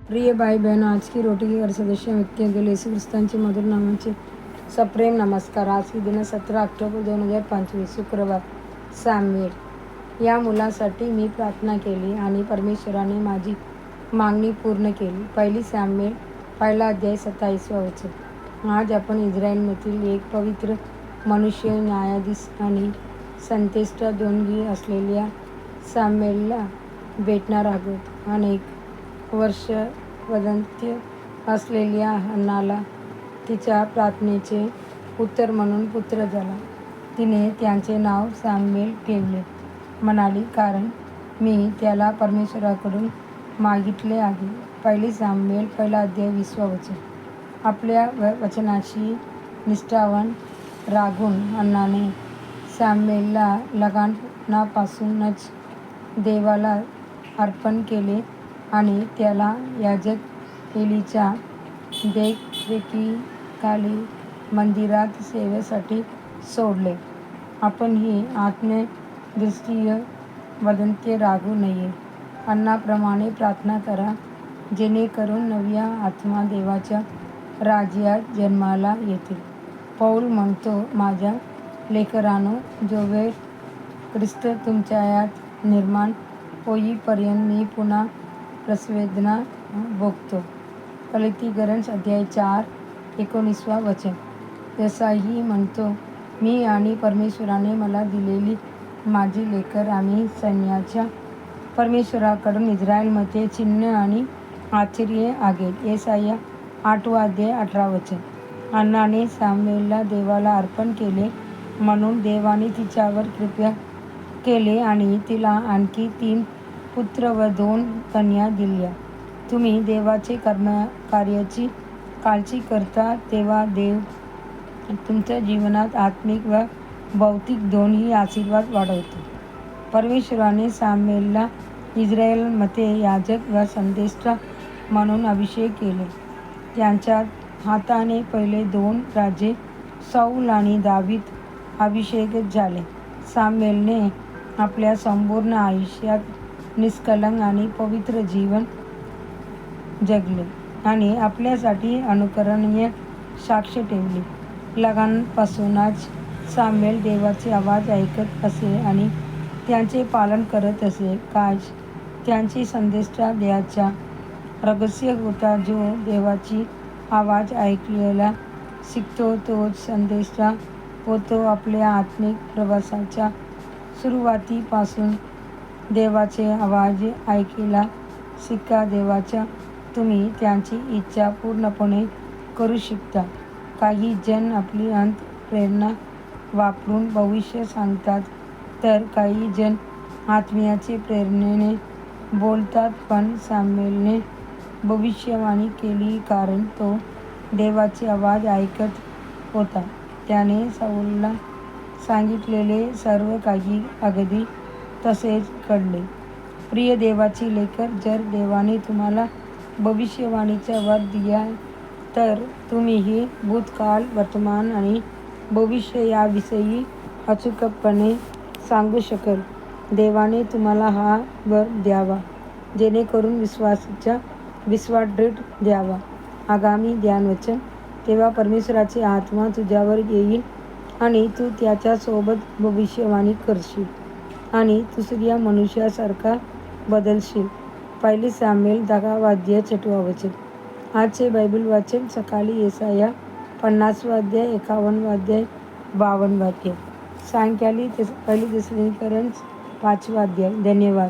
प्रिय भाई बहनों, आज की रोटी के घर सदस्य व्यक्तियों के लिए यीशु ख्रिस्तांचे मधुर नामाचे सप्रेम नमस्कार. आज की दिन 17 ऑक्टोबर 2025 शुक्रवार. सॅम्युएल. या मुलासाठी मी प्रार्थना केली आणि परमेश्वराने माझी मागणी पूर्ण केली. पहिली सॅम्युएल पहिला अध्याय 27 वचन. आज आपण इस्रायलमधील एक पवित्र मनुष्य, न्यायाधीश आणि संतेष्ट दोन्ही असलेल्या सॅम्युएलला भेटणार आहोत. अनेक वर्ष वदंत्य असलेल्या हन्नाला तिच्या प्रार्थनेचे उत्तर म्हणून पुत्र झाला. तिने त्याचे नाव सॅम्युएल ठेवले. म्हणाली, कारण मी त्याला परमेश्वराकडून मागितले आहे. पहिली सॅम्युएल पहिला अध्याय 20 वचन. आपल्या वचनाशी निष्ठावान राखून हन्नाने सॅम्युएलला लहानपणापासूनच देवाला अर्पण केले आणि त्याला याजक एलीच्या देखरेखीखाली मंदिरात सेवेसाठी सोडले. आपणही आत्मदृष्टीय वदंते राखू नये. हन्नाप्रमाणे प्रार्थना करा, जेणेकरून नव्या आत्मा देवाच्या राज्यात जन्माला येतील. पौल म्हणतो, माझ्या लेकरांनो, जो वेळ ख्रिस्त तुमच्यात निर्माण होईपर्यंत मी पुन्हा प्रसवेदना भोगतो. गलाती अध्याय 4 19 वचन. यशायाही म्हणतो, मी आणि परमेश्वराने मला दिलेली माझी लेकर आम्ही सैन्याच्या परमेश्वराकडून इस्रायलमध्ये चिन्ह आणि आश्चर्य आहेत. यशाया 8 अध्याय 18 वचन. हन्नाने सॅम्युएलला देवाला अर्पण केले म्हणून देवाने तिच्यावर कृपा केली आणि तिला आणखी 3 पुत्र व 2 कन्या दिल्या. तुम्ही देवाचे कार्याची काळजी करता तेव्हा देव तुमच्या जीवनात आत्मिक व भौतिक दोन्ही आशीर्वाद वाढवतो. परमेश्वराने सॅम्युएलला इस्रायलमध्ये याजक व संदेष्टा म्हणून अभिषेक केले. त्यांच्या हाताने पहिले 2 राजे सौल आणि दावीद अभिषेकित झाले. सॅम्युएलने आपल्या संपूर्ण आयुष्यात निष्कलंक आणि पवित्र जीवन जगले आणि आपल्यासाठी अनुकरणीय साक्ष ठेवली. लहानपणापासूनच सॅम्युएल देवाचे आवाज ऐकत असे आणि त्यांचे पालन करत असे. काय त्याची संदेष्टा द्यायचा रहस्य होता. जो देवाची आवाज ऐकायला शिकतो तोच संदेष्टा होतो. आपल्या आत्मिक प्रवासाच्या सुरुवातीपासून देवाचे आवाज ऐकायला शिका. देवाच्या तुम्ही त्यांची इच्छा पूर्णपणे करू शकता. काही जण आपली अंतःप्रेरणा वापरून भविष्य सांगतात, तर काही जण आत्म्याच्या प्रेरणेने बोलतात. पण सॅम्युएलने भविष्यवाणी केली कारण तो देवाचे आवाज ऐकत होता. त्याने सौलला सांगितलेले सर्व काही अगदी तसेच घडले. प्रिय देवाची लेकर, जर देवाने तुम्हाला भविष्यवाणीचा वर दिला तर तुम्हीही भूतकाळ, वर्तमान आणि भविष्य याविषयी अचूकपणे सांगू शकाल. देवाने तुम्हाला हा वर द्यावा जेणेकरून विश्वास दृढ द्यावा. आगामी ध्यानवचन. तेव्हा परमेश्वराची आत्मा तुझ्यावर येईल आणि तू त्याच्यासोबत भविष्यवाणी करशील आणि दुसऱ्या मनुष्यासारखा बदलशील. पहिली सॅम्युएल 10 अध्याय 6 वचन. आजचे बायबल वाचन सकाळी यशाया 50 अध्याय 51 अध्याय 52 वाक्य. सायंकाळी पहिली थेसलोनिकन्स 5 अध्याय. धन्यवाद.